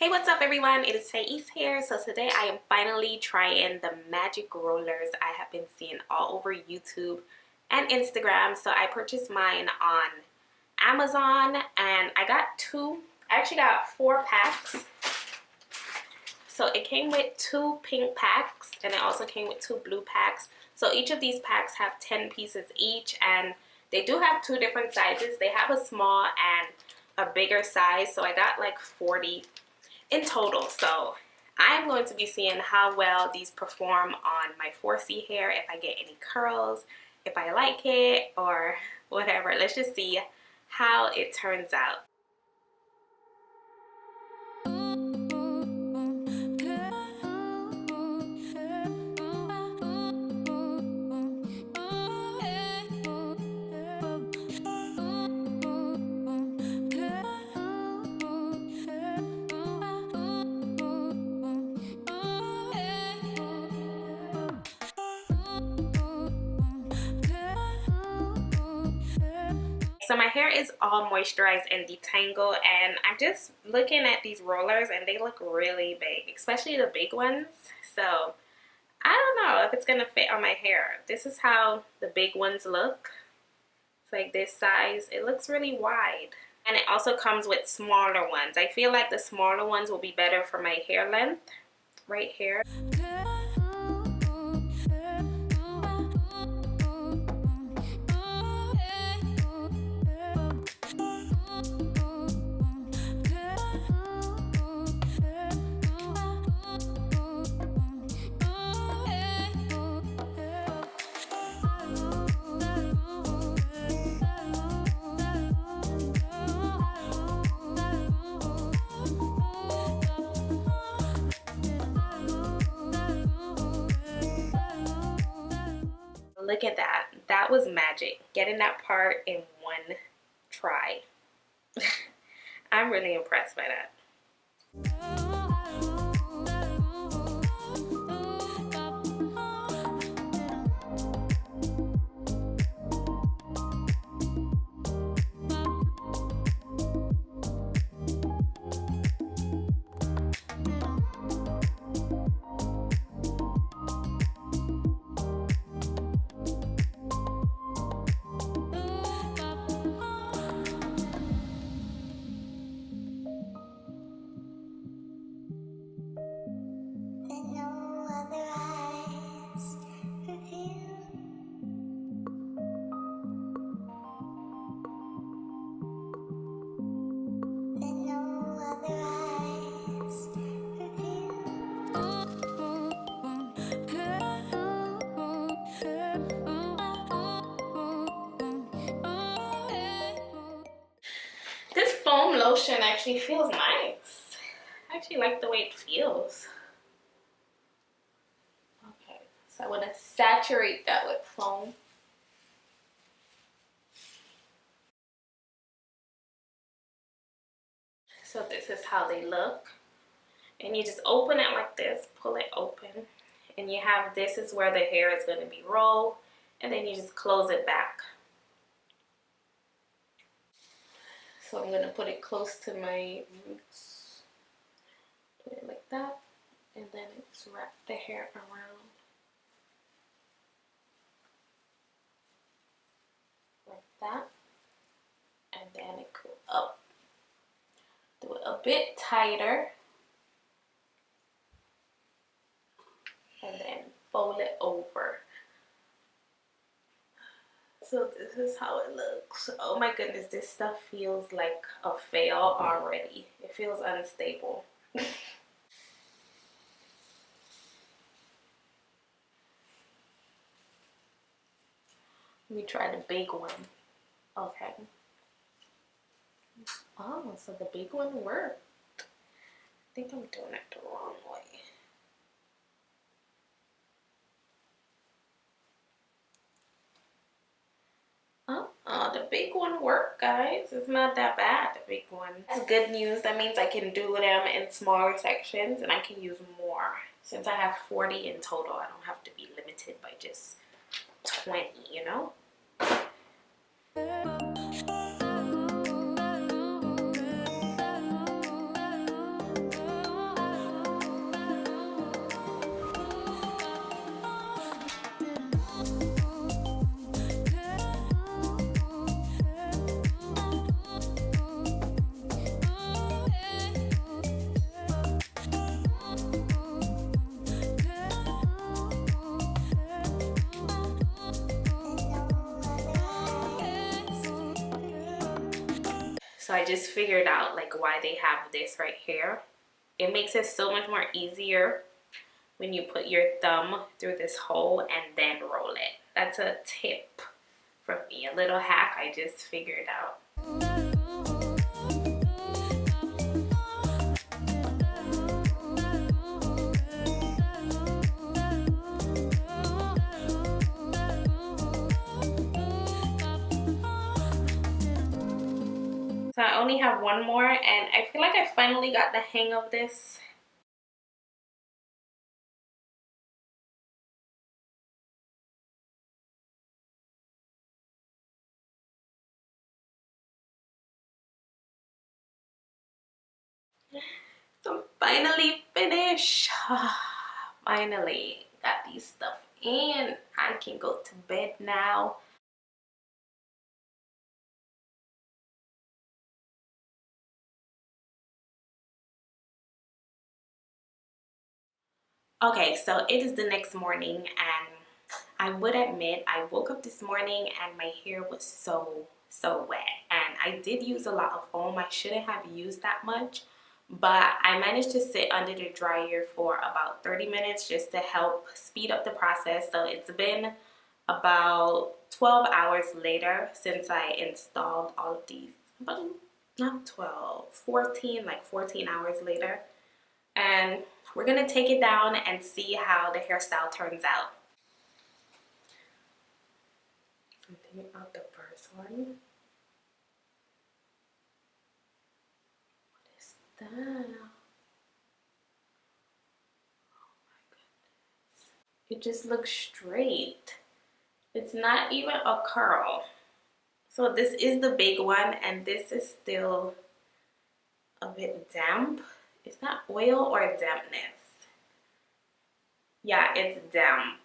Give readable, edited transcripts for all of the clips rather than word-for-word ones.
Hey, what's up everyone? It is Thais here. So today I am finally trying the magic rollers I have been seeing all over YouTube and Instagram. So I purchased mine on Amazon and I got two. I actually got 4 packs. So it came with 2 pink packs and it also came with 2 blue packs. So each of these packs have 10 pieces each, and they do have 2 different sizes. They have a small and a bigger size. So I got like 40 in total. So I'm going to be seeing how well these perform on my 4C hair, if I get any curls, if I like it or whatever. Let's just see how it turns out. So my hair is all moisturized and detangled, and I'm just looking at these rollers and they look really big, especially the big ones. So I don't know if it's gonna fit on my hair. This is how the big ones look. It's like this size. It looks really wide. And it also comes with smaller ones. I feel like the smaller ones will be better for my hair length right here. Look at that. That was magic. Getting that part in one try. I'm really impressed by that. This foam lotion actually feels nice. I actually like the way it feels. Okay, so I want to saturate that with foam. So this is how they look. And you just open it like this, pull it open. And you have, this is where the hair is going to be rolled. And then you just close it back. So I'm going to put it close to my roots. Put it like that. And then just wrap the hair around. Like that. And then it goes up. Do it a bit tighter. And then fold it over. So this is how it looks. Oh my goodness, this stuff feels like a fail already. It feels unstable. Let me try the big one. Okay. Oh, so the big one worked. I think I'm doing it the wrong way. Oh, the big one worked, guys. It's not that bad, the big one. That's good news. That means I can do them in smaller sections and I can use more. Since I have 40 in total, I don't have to be limited by just 20, you know? So I just figured out like why they have this right here. It makes it so much more easier when you put your thumb through this hole and then roll it. That's a tip from me, a little hack I just figured out. So I only have one more and I feel like I finally got the hang of this. I'm finally finished. Finally got these stuff in. I can go to bed now. Okay, so it is the next morning and I would admit I woke up this morning and my hair was so wet, and I did use a lot of foam. I shouldn't have used that much, but I managed to sit under the dryer for about 30 minutes just to help speed up the process. So it's been about 12 hours later since I installed all of these, about not 12, 14, like 14 hours later. And we're gonna take it down and see how the hairstyle turns out. Something about the first one. What is that? Oh my goodness. It just looks straight. It's not even a curl. So this is the big one and this is still a bit damp. Is that oil or dampness? Yeah, it's damp.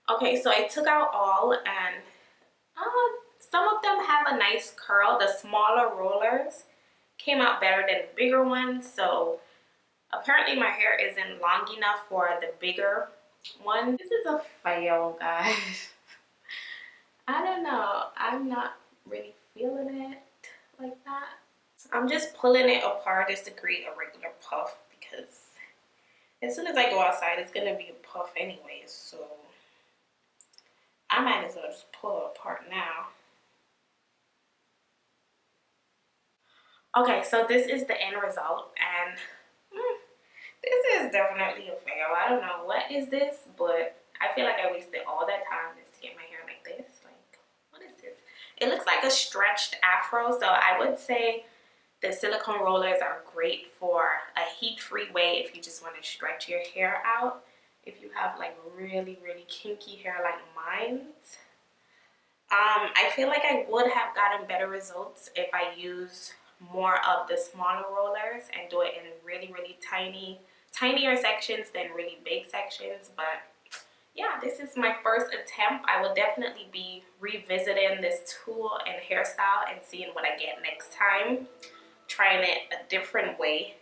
Okay, so I took out all and some of them have a nice curl. The smaller rollers came out better than the bigger ones. So apparently my hair isn't long enough for the bigger one. This is a fail, guys. I don't know. I'm not really feeling it like that. I'm just pulling it apart just to create a regular puff because as soon as I go outside, it's going to be a puff anyways. So I might as well just pull it apart now. Okay, so this is the end result, and this is definitely a fail. I don't know what is this, but I feel like I wasted all that time just to get my hair like this. Like, what is this? It looks like a stretched afro, so I would say the silicone rollers are great for a heat-free way if you just want to stretch your hair out. If you have like really kinky hair like mine. I feel like I would have gotten better results if I use more of the smaller rollers and do it in really tinier sections than really big sections. But yeah, this is my first attempt. I will definitely be revisiting this tool and hairstyle and seeing what I get next time, trying it a different way.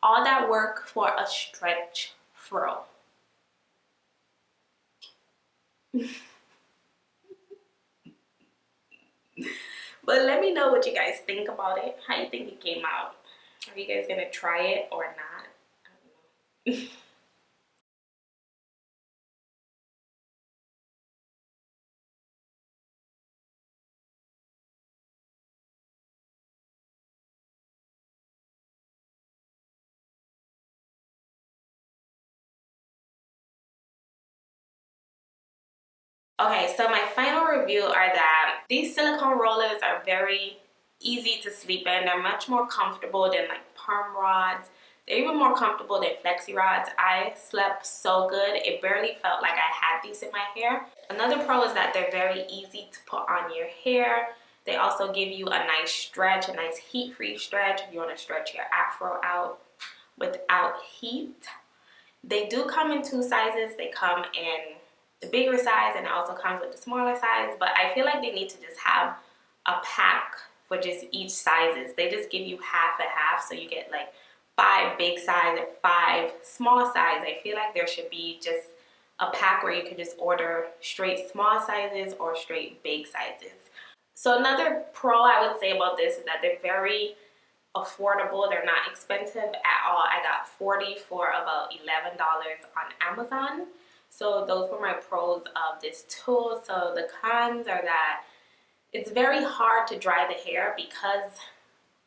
All that work for a stretch fro. But let me know what you guys think about it. How you think it came out? Are you guys gonna try it or not? I don't know. Okay, so my final review are that these silicone rollers are very easy to sleep in. They're much more comfortable than like perm rods. They're even more comfortable than flexi rods. I slept so good. It barely felt like I had these in my hair. Another pro is that they're very easy to put on your hair. They also give you a nice stretch, a nice heat-free stretch if you want to stretch your afro out without heat. They do come in 2 sizes. They come in the bigger size, and it also comes with the smaller size, but I feel like they need to just have a pack for just each sizes. They just give you half and half, so you get like 5 big size and 5 small size. I feel like there should be just a pack where you can just order straight small sizes or straight big sizes. So another pro I would say about this is that they're very affordable. They're not expensive at all. I got 40 for about $11 on Amazon. So those were my pros of this tool. So the cons are that it's very hard to dry the hair because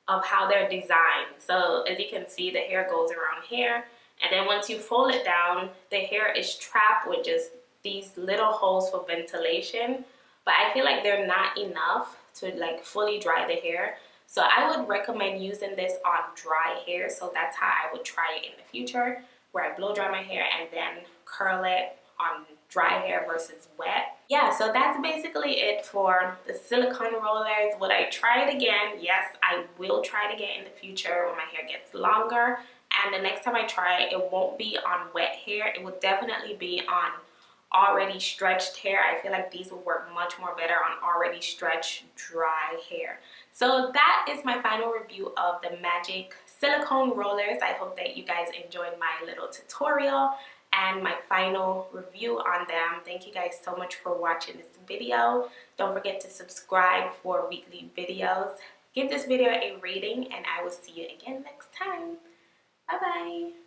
of how they're designed. So as you can see, the hair goes around here, and then once you fold it down, the hair is trapped with just these little holes for ventilation. But I feel like they're not enough to like fully dry the hair. So I would recommend using this on dry hair. So that's how I would try it in the future, where I blow dry my hair and then curl it on dry hair versus wet. Yeah, so that's basically it for the silicone rollers. Would I try it again? Yes, I will try it again in the future when my hair gets longer. And the next time I try it, it won't be on wet hair. It will definitely be on already stretched hair. I feel like these will work much more better on already stretched dry hair. So that is my final review of the Magic silicone rollers. I hope that you guys enjoyed my little tutorial and my final review on them. Thank you guys so much for watching this video. Don't forget to subscribe for weekly videos. Give this video a rating, and I will see you again next time. Bye bye.